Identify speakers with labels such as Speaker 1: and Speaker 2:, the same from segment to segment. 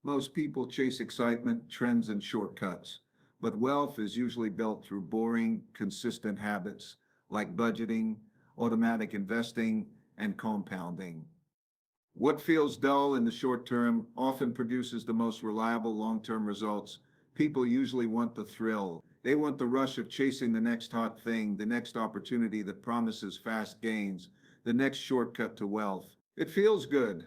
Speaker 1: Most people chase excitement, trends, and shortcuts, but wealth is usually built through boring, consistent habits like budgeting, automatic investing, and compounding. What feels dull in the short term often produces the most reliable long term results. People usually want the thrill. They want the rush of chasing the next hot thing, the next opportunity that promises fast gains, the next shortcut to wealth. It feels good.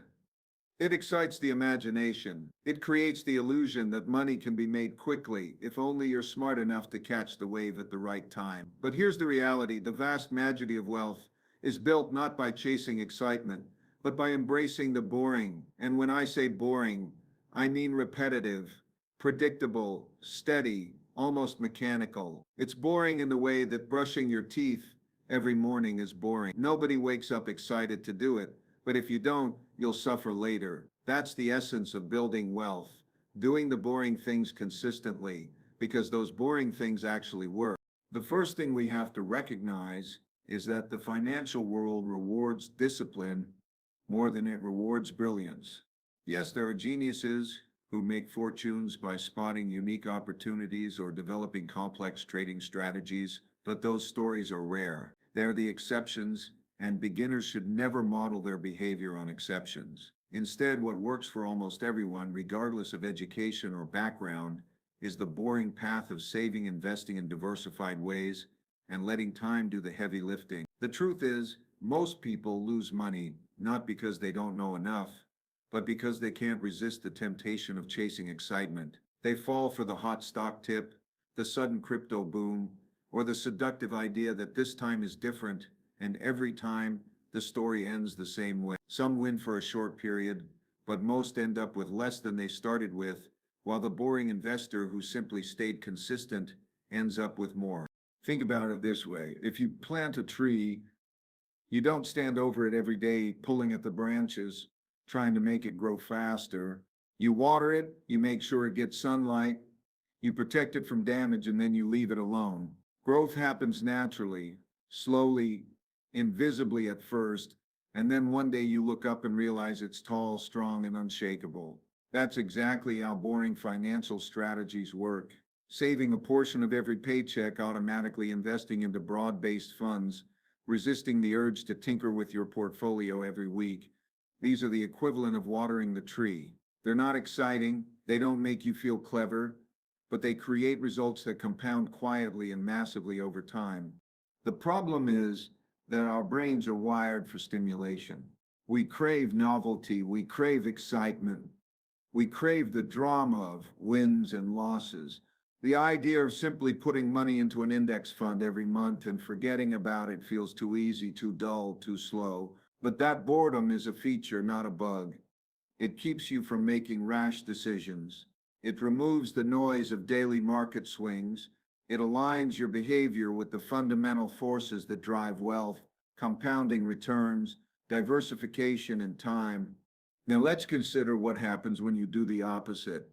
Speaker 1: It excites the imagination. It creates the illusion that money can be made quickly if only you're smart enough to catch the wave at the right time. But here's the reality: the vast majority of wealth is built not by chasing excitement, but by embracing the boring. And when I say boring, I mean repetitive, predictable, steady, almost mechanical. It's boring in the way that brushing your teeth every morning is boring. Nobody wakes up excited to do it, but if you don't, you'll suffer later. That's the essence of building wealth, doing the boring things consistently, because those boring things actually work. The first thing we have to recognize is that the financial world rewards discipline more than it rewards brilliance. Yes, there are geniuses who make fortunes by spotting unique opportunities or developing complex trading strategies, but those stories are rare. They're the exceptions, and beginners should never model their behavior on exceptions. Instead, what works for almost everyone, regardless of education or background, is the boring path of saving, investing in diversified ways, and letting time do the heavy lifting. The truth is, most people lose money not because they don't know enough, but because they can't resist the temptation of chasing excitement. They fall for the hot stock tip, the sudden crypto boom, or the seductive idea that this time is different, and every time the story ends the same way. Some win for a short period, but most end up with less than they started with, while the boring investor who simply stayed consistent ends up with more. Think about it this way: if you plant a tree, you don't stand over it every day pulling at the branches, trying to make it grow faster. You water it, you make sure it gets sunlight, you protect it from damage, and then you leave it alone. Growth happens naturally, slowly, invisibly at first, and then one day you look up and realize it's tall, strong, and unshakable. That's exactly how boring financial strategies work. Saving a portion of every paycheck, automatically investing into broad based funds, resisting the urge to tinker with your portfolio every week. These are the equivalent of watering the tree. They're not exciting, they don't make you feel clever, but they create results that compound quietly and massively over time. The problem is that our brains are wired for stimulation. We crave novelty, we crave excitement, we crave the drama of wins and losses. The idea of simply putting money into an index fund every month and forgetting about it feels too easy, too dull, too slow. But that boredom is a feature, not a bug. It keeps you from making rash decisions. It removes the noise of daily market swings. It aligns your behavior with the fundamental forces that drive wealth: compounding returns, diversification, and time. Now let's consider what happens when you do the opposite.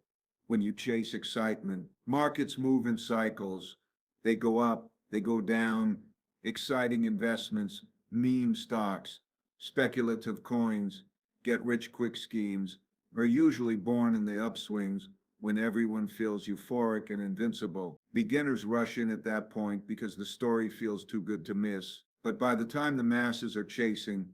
Speaker 1: When you chase excitement, markets move in cycles. They go up, they go down. Exciting investments, meme stocks, speculative coins, get rich quick schemes are usually born in the upswings when everyone feels euphoric and invincible. Beginners rush in at that point because the story feels too good to miss. But by the time the masses are chasing,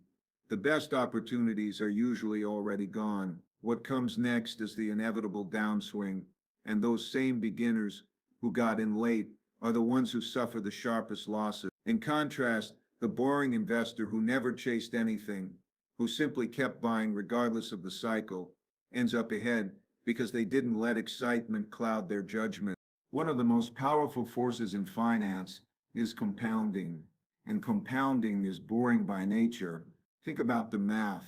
Speaker 1: the best opportunities are usually already gone. What comes next is the inevitable downswing, and those same beginners who got in late are the ones who suffer the sharpest losses. In contrast, the boring investor who never chased anything, who simply kept buying regardless of the cycle, ends up ahead because they didn't let excitement cloud their judgment. One of the most powerful forces in finance is compounding, and compounding is boring by nature. Think about the math.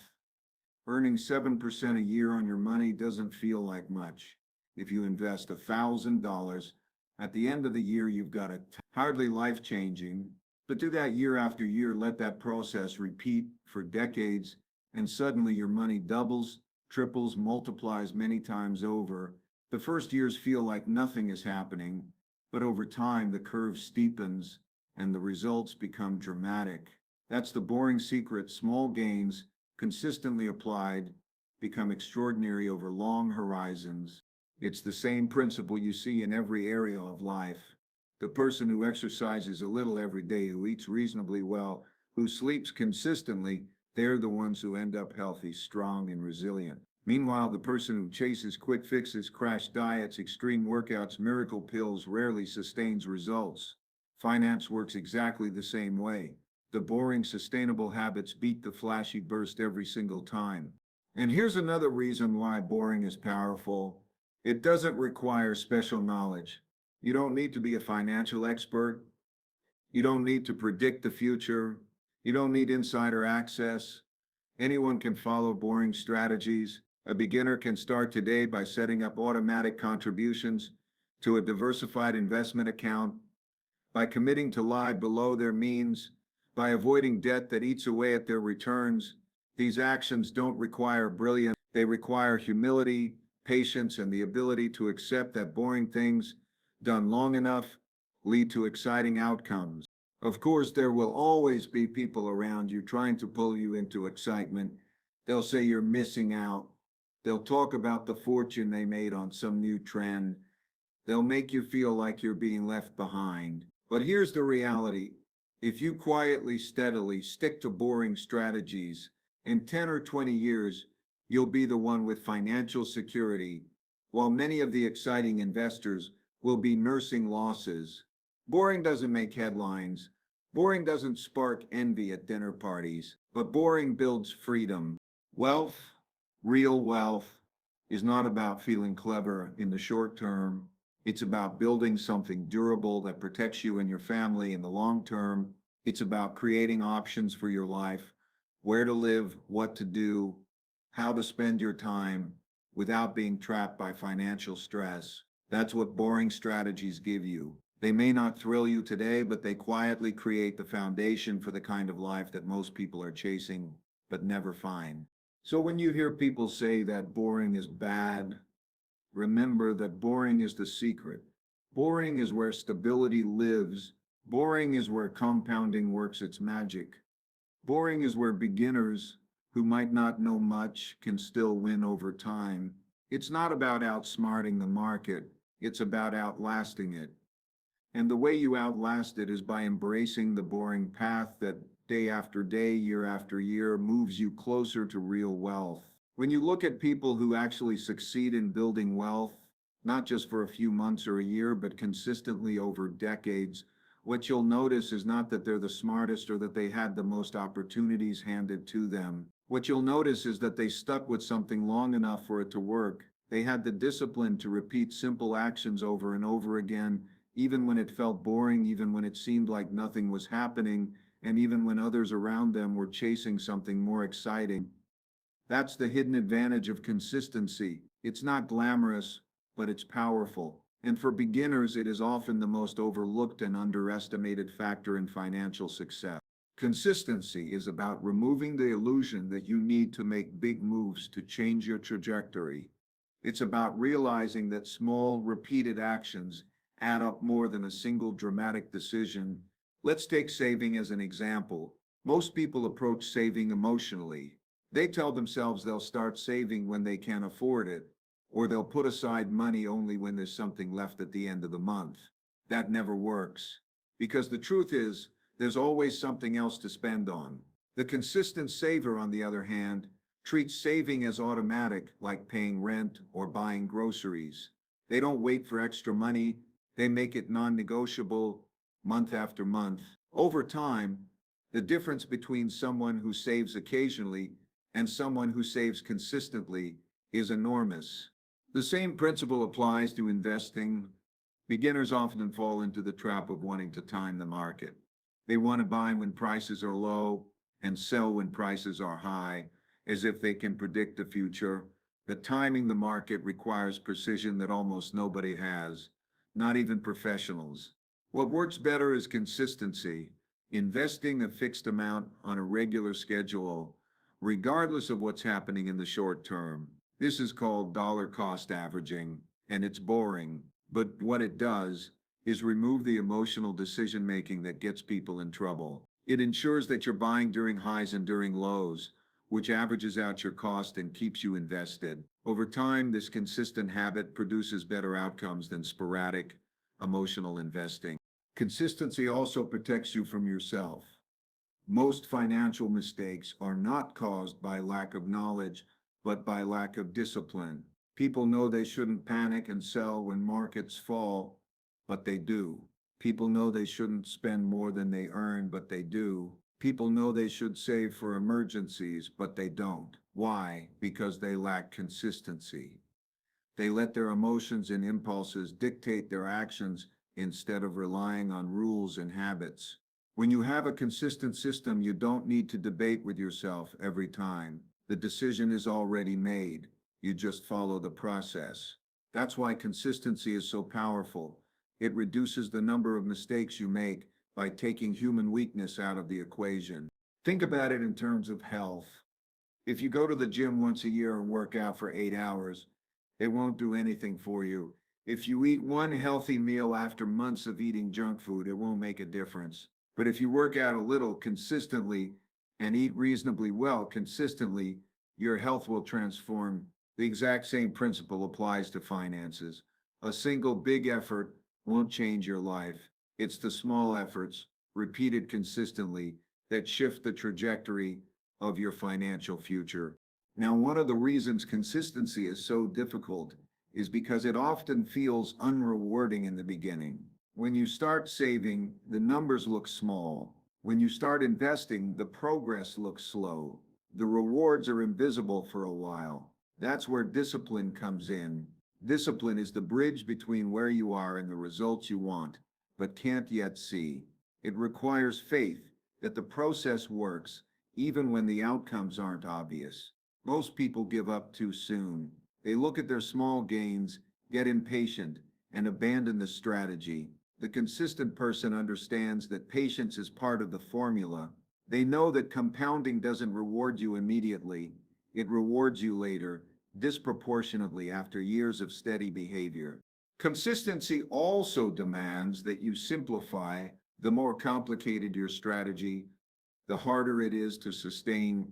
Speaker 1: Earning 7% a year on your money doesn't feel like much. If you invest $1,000, at the end of the year, you've got it. Hardly life changing, but do that year after year, let that process repeat for decades, and suddenly your money doubles, triples, multiplies many times over. The first years feel like nothing is happening, but over time, the curve steepens and the results become dramatic. That's the boring secret: small gains, consistently applied, become extraordinary over long horizons. It's the same principle you see in every area of life. The person who exercises a little every day, who eats reasonably well, who sleeps consistently, they're the ones who end up healthy, strong, and resilient. Meanwhile, the person who chases quick fixes, crash diets, extreme workouts, miracle pills rarely sustains results. Finance works exactly the same way. The boring, sustainable habits beat the flashy burst every single time. And here's another reason why boring is powerful. It doesn't require special knowledge. You don't need to be a financial expert. You don't need to predict the future. You don't need insider access. Anyone can follow boring strategies. A beginner can start today by setting up automatic contributions to a diversified investment account, by committing to live below their means, by avoiding debt that eats away at their returns. These actions don't require brilliance, they require humility, patience, and the ability to accept that boring things done long enough lead to exciting outcomes. Of course, there will always be people around you trying to pull you into excitement. They'll say you're missing out. They'll talk about the fortune they made on some new trend. They'll make you feel like you're being left behind. But here's the reality. If you quietly, steadily stick to boring strategies, in 10 or 20 years, you'll be the one with financial security, while many of the exciting investors will be nursing losses. Boring doesn't make headlines. Boring doesn't spark envy at dinner parties, but boring builds freedom. Wealth, real wealth, is not about feeling clever in the short term. It's about building something durable that protects you and your family in the long term. It's about creating options for your life, where to live, what to do, how to spend your time without being trapped by financial stress. That's what boring strategies give you. They may not thrill you today, but they quietly create the foundation for the kind of life that most people are chasing but never find. So when you hear people say that boring is bad, remember that boring is the secret. Boring is where stability lives. Boring is where compounding works its magic. Boring is where beginners who might not know much can still win over time. It's not about outsmarting the market, it's about outlasting it. And the way you outlast it is by embracing the boring path that day after day, year after year, moves you closer to real wealth. When you look at people who actually succeed in building wealth, not just for a few months or a year, but consistently over decades, what you'll notice is not that they're the smartest or that they had the most opportunities handed to them. What you'll notice is that they stuck with something long enough for it to work. They had the discipline to repeat simple actions over and over again, even when it felt boring, even when it seemed like nothing was happening, and even when others around them were chasing something more exciting. That's the hidden advantage of consistency. It's not glamorous, but it's powerful. And for beginners, it is often the most overlooked and underestimated factor in financial success. Consistency is about removing the illusion that you need to make big moves to change your trajectory. It's about realizing that small, repeated actions add up more than a single dramatic decision. Let's take saving as an example. Most people approach saving emotionally. They tell themselves they'll start saving when they can afford it, or they'll put aside money only when there's something left at the end of the month. That never works. Because the truth is, there's always something else to spend on. The consistent saver, on the other hand, treats saving as automatic, like paying rent or buying groceries. They don't wait for extra money. They make it non-negotiable month after month. Over time, the difference between someone who saves occasionally and someone who saves consistently is enormous. The same principle applies to investing. Beginners often fall into the trap of wanting to time the market. They want to buy when prices are low and sell when prices are high, as if they can predict the future. But timing the market requires precision that almost nobody has, not even professionals. What works better is consistency, investing a fixed amount on a regular schedule, regardless of what's happening in the short term. This is called dollar cost averaging, and it's boring. But what it does is remove the emotional decision making that gets people in trouble. It ensures that you're buying during highs and during lows, which averages out your cost and keeps you invested. Over time, this consistent habit produces better outcomes than sporadic, emotional investing. Consistency also protects you from yourself. Most financial mistakes are not caused by lack of knowledge, but by lack of discipline. People know they shouldn't panic and sell when markets fall, but they do. People know they shouldn't spend more than they earn, but they do. People know they should save for emergencies, but they don't. Why? Because they lack consistency. They let their emotions and impulses dictate their actions instead of relying on rules and habits. When you have a consistent system, you don't need to debate with yourself every time. The decision is already made. You just follow the process. That's why consistency is so powerful. It reduces the number of mistakes you make by taking human weakness out of the equation. Think about it in terms of health. If you go to the gym once a year and work out for 8 hours, it won't do anything for you. If you eat one healthy meal after months of eating junk food, it won't make a difference. But if you work out a little consistently and eat reasonably well consistently, your health will transform. The exact same principle applies to finances. A single big effort won't change your life. It's the small efforts, repeated consistently, that shift the trajectory of your financial future. Now, one of the reasons consistency is so difficult is because it often feels unrewarding in the beginning. When you start saving, the numbers look small. When you start investing, the progress looks slow. The rewards are invisible for a while. That's where discipline comes in. Discipline is the bridge between where you are and the results you want, but can't yet see. It requires faith that the process works, even when the outcomes aren't obvious. Most people give up too soon. They look at their small gains, get impatient, and abandon the strategy. The consistent person understands that patience is part of the formula. They know that compounding doesn't reward you immediately, it rewards you later, disproportionately after years of steady behavior. Consistency also demands that you simplify. The more complicated your strategy, the harder it is to sustain.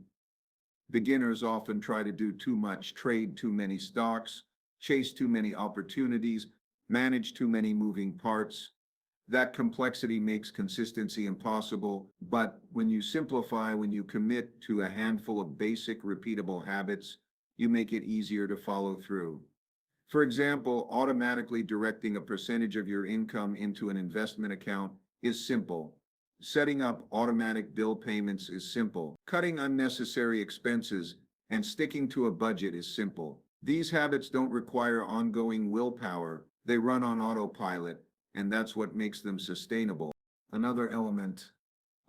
Speaker 1: Beginners often try to do too much, trade too many stocks, chase too many opportunities, manage too many moving parts. That complexity makes consistency impossible, but when you simplify, when you commit to a handful of basic, repeatable habits, you make it easier to follow through. For example, automatically directing a percentage of your income into an investment account is simple. Setting up automatic bill payments is simple. Cutting unnecessary expenses and sticking to a budget is simple. These habits don't require ongoing willpower. They run on autopilot, and that's what makes them sustainable. Another element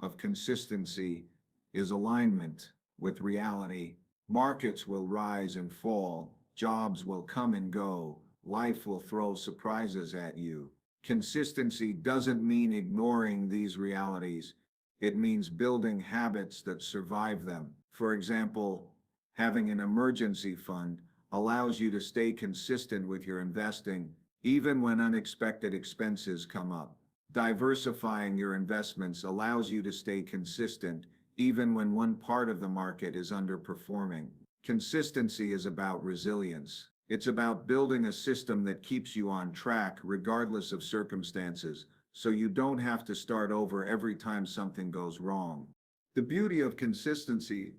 Speaker 1: of consistency is alignment with reality. Markets will rise and fall, jobs will come and go, life will throw surprises at you. Consistency doesn't mean ignoring these realities. It means building habits that survive them. For example, having an emergency fund allows you to stay consistent with your investing even when unexpected expenses come up. Diversifying your investments allows you to stay consistent even when one part of the market is underperforming. Consistency is about resilience. It's about building a system that keeps you on track regardless of circumstances, so you don't have to start over every time something goes wrong. The beauty of consistency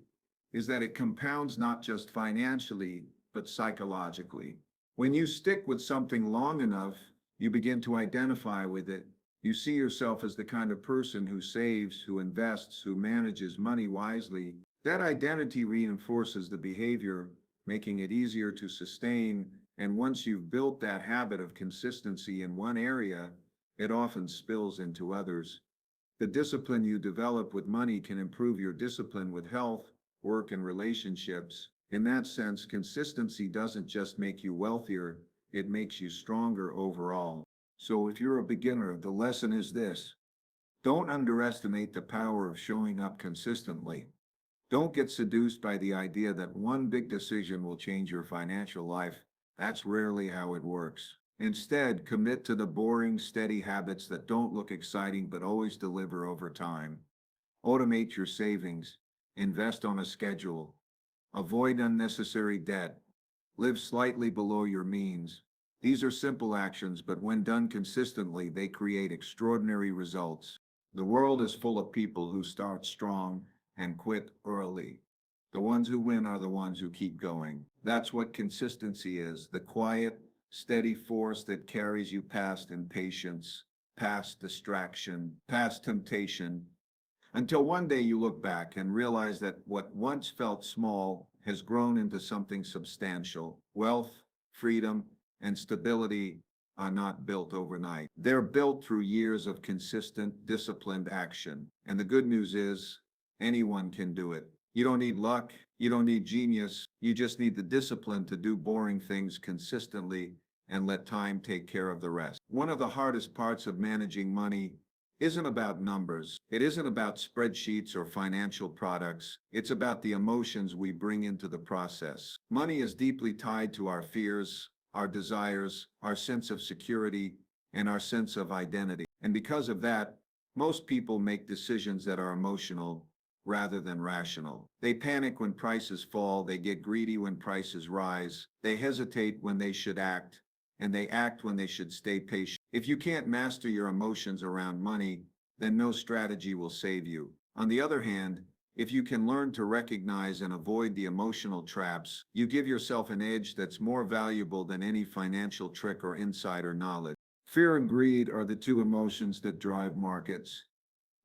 Speaker 1: is that it compounds not just financially, but psychologically. When you stick with something long enough, you begin to identify with it. You see yourself as the kind of person who saves, who invests, who manages money wisely. That identity reinforces the behavior, making it easier to sustain. And once you've built that habit of consistency in one area, it often spills into others. The discipline you develop with money can improve your discipline with health, work, and relationships. In that sense, consistency doesn't just make you wealthier, it makes you stronger overall. So if you're a beginner, the lesson is this: don't underestimate the power of showing up consistently. Don't get seduced by the idea that one big decision will change your financial life. That's rarely how it works. Instead, commit to the boring, steady habits that don't look exciting but always deliver over time. Automate your savings, invest on a schedule, Avoid unnecessary debt. Live slightly below your means. These are simple actions, but when done consistently, they create extraordinary results. The world is full of people who start strong and quit early. The ones who win are the ones who keep going. That's what consistency is, the quiet, steady force that carries you past impatience, past distraction, past temptation, until one day you look back and realize that what once felt small has grown into something substantial. Wealth, freedom, and stability are not built overnight. They're built through years of consistent, disciplined action. And the good news is anyone can do it. You don't need luck. You don't need genius. You just need the discipline to do boring things consistently and let time take care of the rest. One of the hardest parts of managing money isn't about numbers. It isn't about spreadsheets or financial products. It's about the emotions we bring into the process. Money is deeply tied to our fears, our desires, our sense of security, and our sense of identity. And because of that, most people make decisions that are emotional rather than rational. They panic when prices fall, they get greedy when prices rise, they hesitate when they should act, and they act when they should stay patient. If you can't master your emotions around money, then no strategy will save you. On the other hand, if you can learn to recognize and avoid the emotional traps, you give yourself an edge that's more valuable than any financial trick or insider knowledge. Fear and greed are the two emotions that drive markets.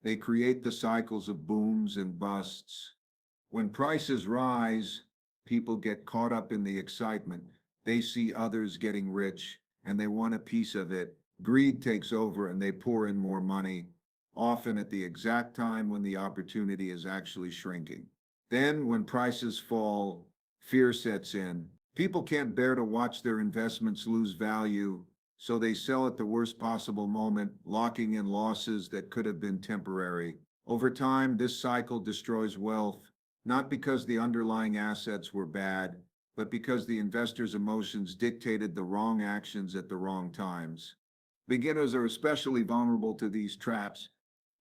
Speaker 1: They create the cycles of booms and busts. When prices rise, people get caught up in the excitement. They see others getting rich and they want a piece of it. Greed takes over and they pour in more money, often at the exact time when the opportunity is actually shrinking. Then, when prices fall, fear sets in. People can't bear to watch their investments lose value, so they sell at the worst possible moment, locking in losses that could have been temporary. Over time, this cycle destroys wealth, not because the underlying assets were bad, but because the investor's emotions dictated the wrong actions at the wrong times. Beginners are especially vulnerable to these traps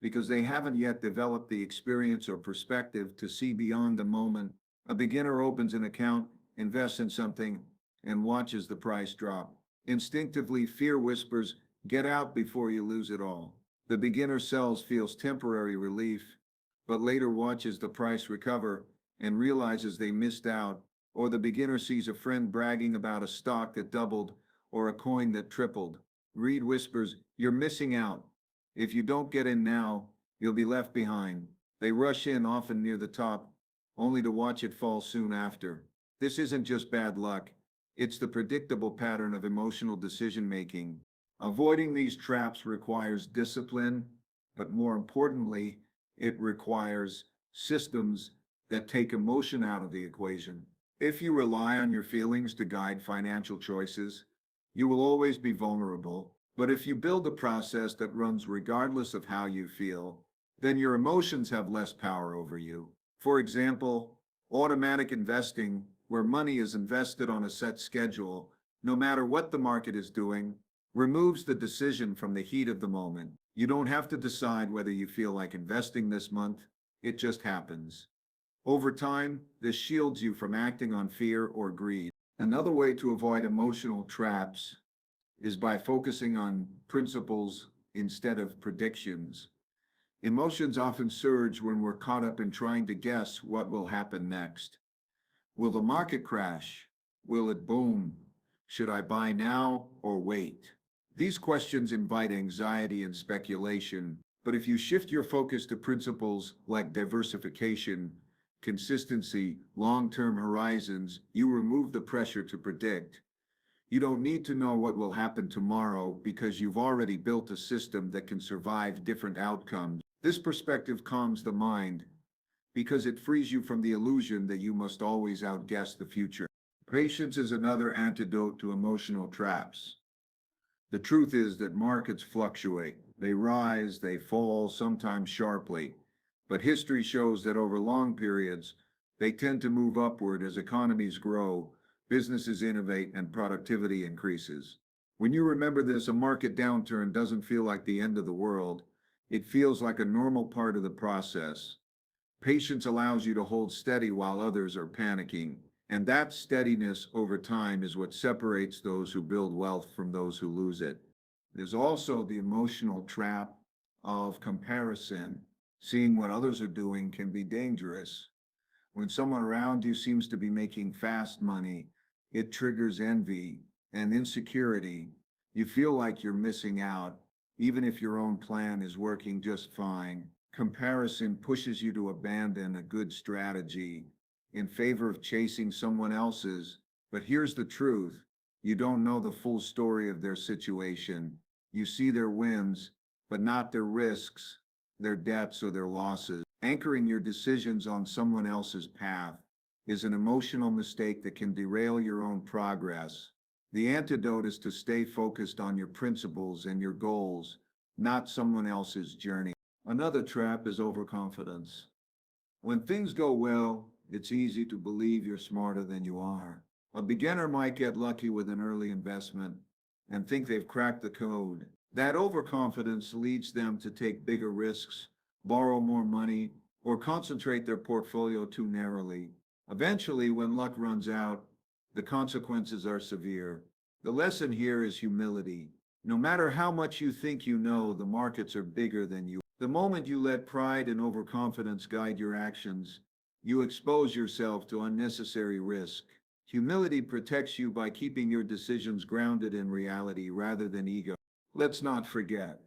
Speaker 1: because they haven't yet developed the experience or perspective to see beyond the moment. A beginner opens an account, invests in something, and watches the price drop. Instinctively, fear whispers, "Get out before you lose it all." The beginner sells, feels temporary relief, but later watches the price recover and realizes they missed out. Or the beginner sees a friend bragging about a stock that doubled or a coin that tripled. Greed whispers, "You're missing out. If you don't get in now, you'll be left behind." They rush in, often near the top, only to watch it fall soon after. This isn't just bad luck, it's the predictable pattern of emotional decision making. Avoiding these traps requires discipline, but more importantly, it requires systems that take emotion out of the equation. If you rely on your feelings to guide financial choices, you will always be vulnerable. But if you build a process that runs regardless of how you feel, then your emotions have less power over you. For example, automatic investing, where money is invested on a set schedule, no matter what the market is doing, removes the decision from the heat of the moment. You don't have to decide whether you feel like investing this month, it just happens. Over time, this shields you from acting on fear or greed. Another way to avoid emotional traps is by focusing on principles instead of predictions. Emotions often surge when we're caught up in trying to guess what will happen next. Will the market crash? Will it boom? Should I buy now or wait? These questions invite anxiety and speculation, but if you shift your focus to principles like diversification, consistency, long-term horizons, you remove the pressure to predict. You don't need to know what will happen tomorrow because you've already built a system that can survive different outcomes. This perspective calms the mind because it frees you from the illusion that you must always outguess the future. Patience is another antidote to emotional traps. The truth is that markets fluctuate. They rise, they fall, sometimes sharply. But history shows that over long periods, they tend to move upward as economies grow, businesses innovate, and productivity increases. When you remember this, a market downturn doesn't feel like the end of the world. It feels like a normal part of the process. Patience allows you to hold steady while others are panicking. And that steadiness over time is what separates those who build wealth from those who lose it. There's also the emotional trap of comparison. Seeing what others are doing can be dangerous. When someone around you seems to be making fast money, it triggers envy and insecurity. You feel like you're missing out, even if your own plan is working just fine. Comparison pushes you to abandon a good strategy in favor of chasing someone else's. But here's the truth: you don't know the full story of their situation. You see their wins, but not their risks, their debts, or their losses. Anchoring your decisions on someone else's path is an emotional mistake that can derail your own progress. The antidote is to stay focused on your principles and your goals, not someone else's journey. Another trap is overconfidence. When things go well, it's easy to believe you're smarter than you are. A beginner might get lucky with an early investment and think they've cracked the code. That overconfidence leads them to take bigger risks, borrow more money, or concentrate their portfolio too narrowly. Eventually, when luck runs out, the consequences are severe. The lesson here is humility. No matter how much you think you know, the markets are bigger than you. The moment you let pride and overconfidence guide your actions, you expose yourself to unnecessary risk. Humility protects you by keeping your decisions grounded in reality rather than ego. Let's not forget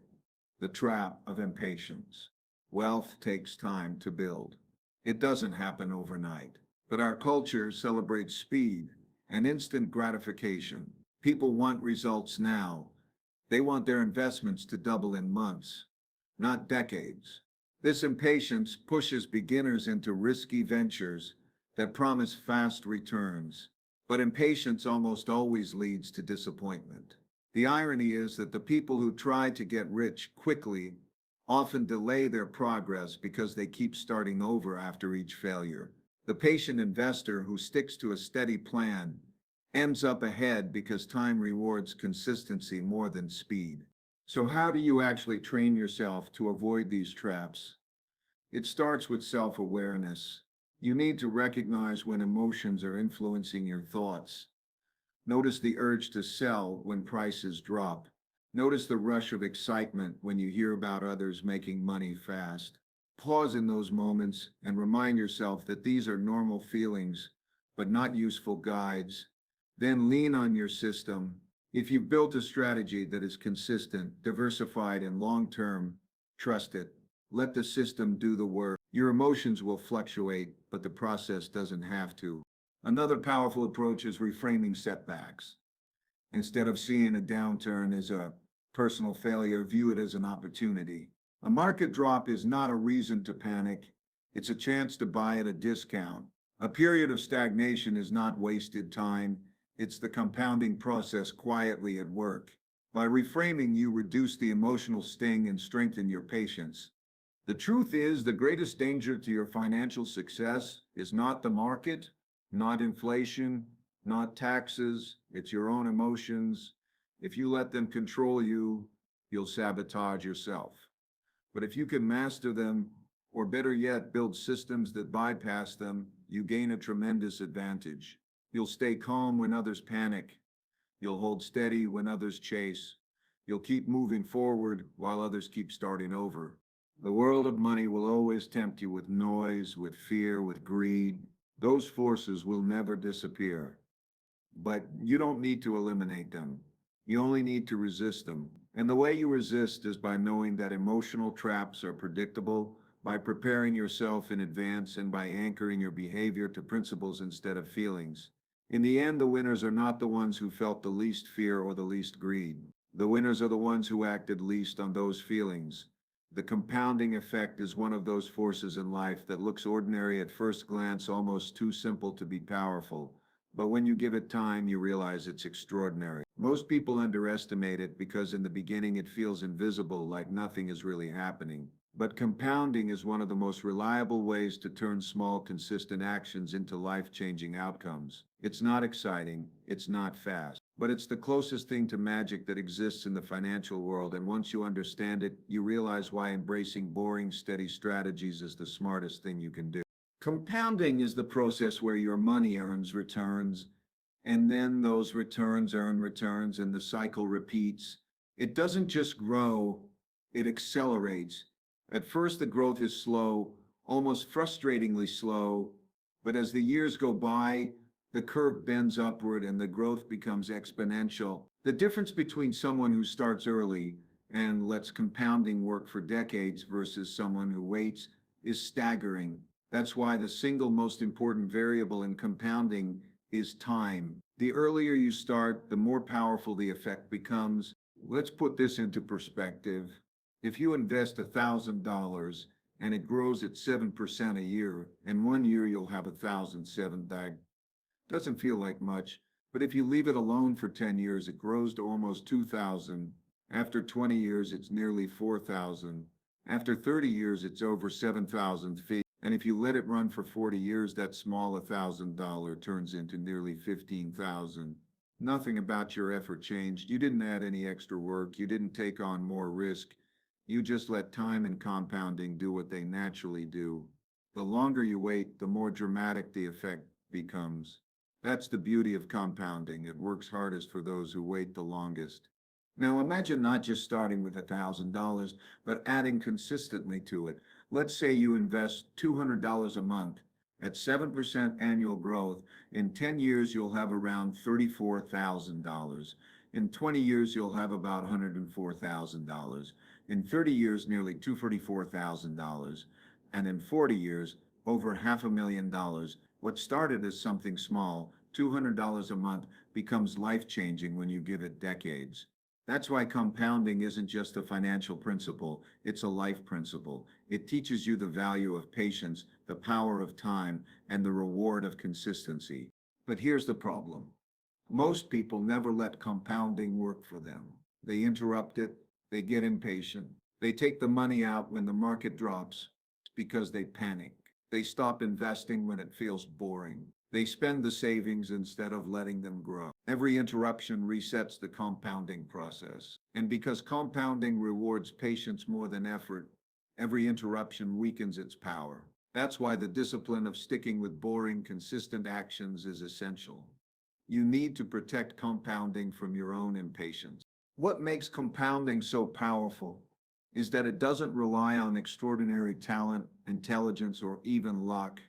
Speaker 1: the trap of impatience. Wealth takes time to build. It doesn't happen overnight. But our culture celebrates speed and instant gratification. People want results now. They want their investments to double in months, not decades. This impatience pushes beginners into risky ventures that promise fast returns. But impatience almost always leads to disappointment. The irony is that the people who try to get rich quickly often delay their progress because they keep starting over after each failure. The patient investor who sticks to a steady plan ends up ahead because time rewards consistency more than speed. So how do you actually train yourself to avoid these traps? It starts with self-awareness. You need to recognize when emotions are influencing your thoughts. Notice the urge to sell when prices drop. Notice the rush of excitement when you hear about others making money fast. Pause in those moments and remind yourself that these are normal feelings, but not useful guides. Then lean on your system. If you've built a strategy that is consistent, diversified, and long-term, trust it. Let the system do the work. Your emotions will fluctuate, but the process doesn't have to. Another powerful approach is reframing setbacks. Instead of seeing a downturn as a personal failure, view it as an opportunity. A market drop is not a reason to panic. It's a chance to buy at a discount. A period of stagnation is not wasted time. It's the compounding process quietly at work. By reframing, you reduce the emotional sting and strengthen your patience. The truth is, the greatest danger to your financial success is not the market, not inflation, not taxes. It's your own emotions. If you let them control you, you'll sabotage yourself. But if you can master them, or better yet, build systems that bypass them, you gain a tremendous advantage. You'll stay calm when others panic. You'll hold steady when others chase. You'll keep moving forward while others keep starting over. The world of money will always tempt you with noise, with fear, with greed. Those forces will never disappear. But you don't need to eliminate them. You only need to resist them. And the way you resist is by knowing that emotional traps are predictable, by preparing yourself in advance, and by anchoring your behavior to principles instead of feelings. In the end, the winners are not the ones who felt the least fear or the least greed. The winners are the ones who acted least on those feelings. The compounding effect is one of those forces in life that looks ordinary at first glance, almost too simple to be powerful. But when you give it time, you realize it's extraordinary. Most people underestimate it because in the beginning it feels invisible, like nothing is really happening. But compounding is one of the most reliable ways to turn small, consistent actions into life-changing outcomes. It's not exciting, it's not fast, but it's the closest thing to magic that exists in the financial world. And once you understand it, you realize why embracing boring, steady strategies is the smartest thing you can do. Compounding is the process where your money earns returns, and then those returns earn returns, and the cycle repeats. It doesn't just grow, it accelerates. At first, the growth is slow, almost frustratingly slow, but as the years go by, the curve bends upward and the growth becomes exponential. The difference between someone who starts early and lets compounding work for decades versus someone who waits is staggering. That's why the single most important variable in compounding is time. The earlier you start, the more powerful the effect becomes. Let's put this into perspective. If you invest $1,000 and it grows at 7% a year, in 1 year you'll have 1,007 back. Doesn't feel like much, but if you leave it alone for 10 years, it grows to almost 2,000. After 20 years, it's nearly 4,000. After 30 years, it's over 7,000 feet. And if you let it run for 40 years, that small $1,000 turns into nearly 15,000. Nothing about your effort changed. You didn't add any extra work. You didn't take on more risk. You just let time and compounding do what they naturally do. The longer you wait, the more dramatic the effect becomes. That's the beauty of compounding. It works hardest for those who wait the longest. Now imagine not just starting with $1,000, but adding consistently to it. Let's say you invest $200 a month at 7% annual growth. In 10 years, you'll have around $34,000. In 20 years, you'll have about $104,000. In 30 years, nearly $244,000. And in 40 years, over $500,000. What started as something small, $200 a month, becomes life-changing when you give it decades. That's why compounding isn't just a financial principle, it's a life principle. It teaches you the value of patience, the power of time, and the reward of consistency. But here's the problem. Most people never let compounding work for them. They interrupt it, they get impatient, they take the money out when the market drops because they panic. They stop investing when it feels boring. They spend the savings instead of letting them grow. Every interruption resets the compounding process. And because compounding rewards patience more than effort, every interruption weakens its power. That's why the discipline of sticking with boring, consistent actions is essential. You need to protect compounding from your own impatience. What makes compounding so powerful is that it doesn't rely on extraordinary talent, intelligence, or even luck.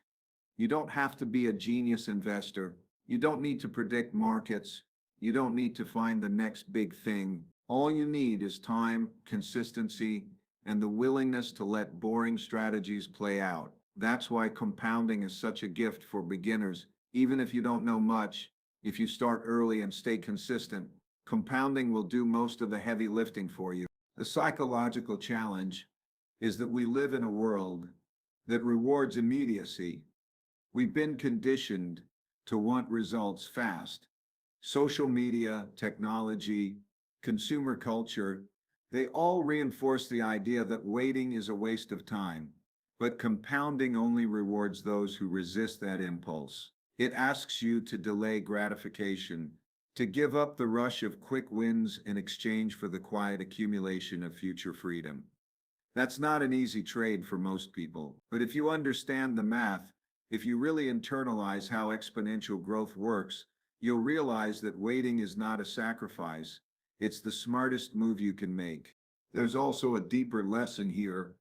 Speaker 1: You don't have to be a genius investor. You don't need to predict markets. You don't need to find the next big thing. All you need is time, consistency, and the willingness to let boring strategies play out. That's why compounding is such a gift for beginners. Even if you don't know much, if you start early and stay consistent, compounding will do most of the heavy lifting for you. The psychological challenge is that we live in a world that rewards immediacy. We've been conditioned to want results fast. Social media, technology, consumer culture, they all reinforce the idea that waiting is a waste of time. But compounding only rewards those who resist that impulse. It asks you to delay gratification, to give up the rush of quick wins in exchange for the quiet accumulation of future freedom. That's not an easy trade for most people, but if you understand the math, if you really internalize how exponential growth works, you'll realize that waiting is not a sacrifice. It's the smartest move you can make. There's also a deeper lesson here.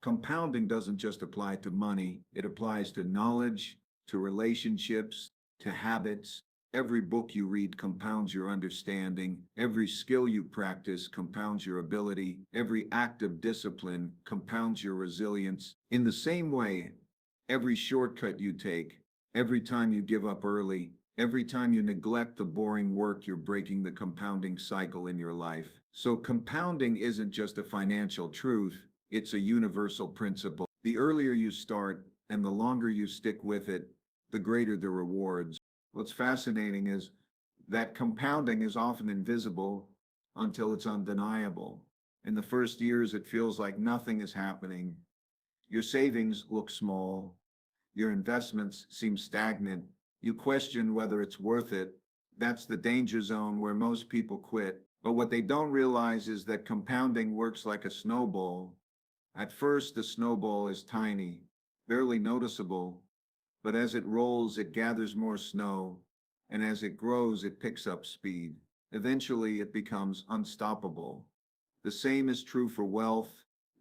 Speaker 1: Compounding doesn't just apply to money, it applies to knowledge, to relationships, to habits. Every book you read compounds your understanding. Every skill you practice compounds your ability. Every act of discipline compounds your resilience. In the same way, every shortcut you take, every time you give up early, every time you neglect the boring work, you're breaking the compounding cycle in your life. So compounding isn't just a financial truth, it's a universal principle. The earlier you start and the longer you stick with it, the greater the rewards. What's fascinating is that compounding is often invisible until it's undeniable. In the first years, it feels like nothing is happening. Your savings look small. Your investments seem stagnant. You question whether it's worth it. That's the danger zone where most people quit. But what they don't realize is that compounding works like a snowball. At first, the snowball is tiny, barely noticeable, but as it rolls, it gathers more snow, and as it grows, it picks up speed. Eventually, it becomes unstoppable. The same is true for wealth.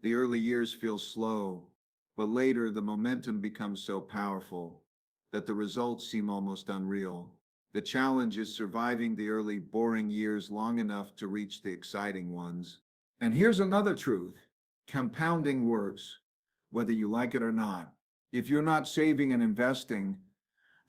Speaker 1: The early years feel slow, but later the momentum becomes so powerful that the results seem almost unreal. The challenge is surviving the early, boring years long enough to reach the exciting ones. And here's another truth: compounding works, whether you like it or not. If you're not saving and investing,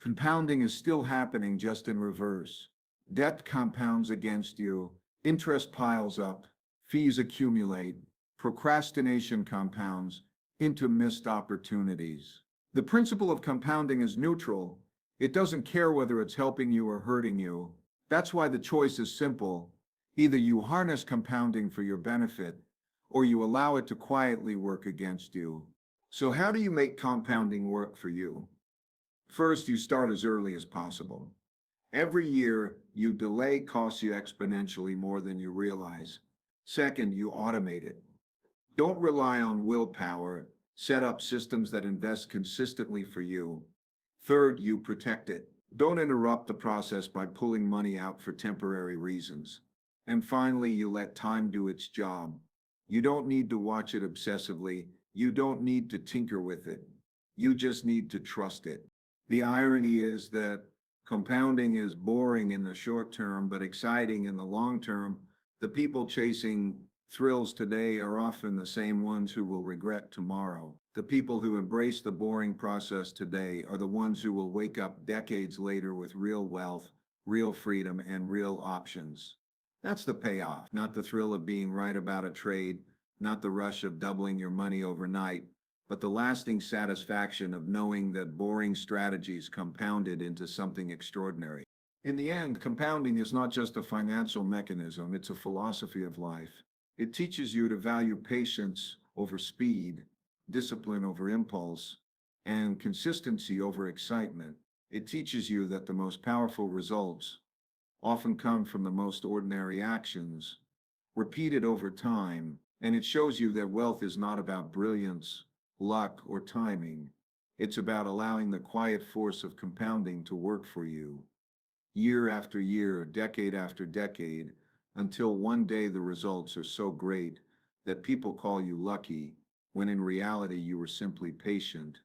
Speaker 1: compounding is still happening, just in reverse. Debt compounds against you, interest piles up, fees accumulate, procrastination compounds into missed opportunities. The principle of compounding is neutral. It doesn't care whether it's helping you or hurting you. That's why the choice is simple. Either you harness compounding for your benefit, or you allow it to quietly work against you. So, how do you make compounding work for you? First, you start as early as possible. Every year you delay costs you exponentially more than you realize. Second, you automate it. Don't rely on willpower. Set up systems that invest consistently for you. Third, you protect it. Don't interrupt the process by pulling money out for temporary reasons. And finally, you let time do its job. You don't need to watch it obsessively. You don't need to tinker with it. You just need to trust it. The irony is that compounding is boring in the short term, but exciting in the long term. The people chasing thrills today are often the same ones who will regret tomorrow. The people who embrace the boring process today are the ones who will wake up decades later with real wealth, real freedom, and real options. That's the payoff, not the thrill of being right about a trade, not the rush of doubling your money overnight, but the lasting satisfaction of knowing that boring strategies compounded into something extraordinary. In the end, compounding is not just a financial mechanism, it's a philosophy of life. It teaches you to value patience over speed, discipline over impulse, and consistency over excitement. It teaches you that the most powerful results often come from the most ordinary actions, repeated over time, and it shows you that wealth is not about brilliance, luck, or timing. It's about allowing the quiet force of compounding to work for you, year after year, decade after decade, until one day the results are so great that people call you lucky, when in reality you were simply patient,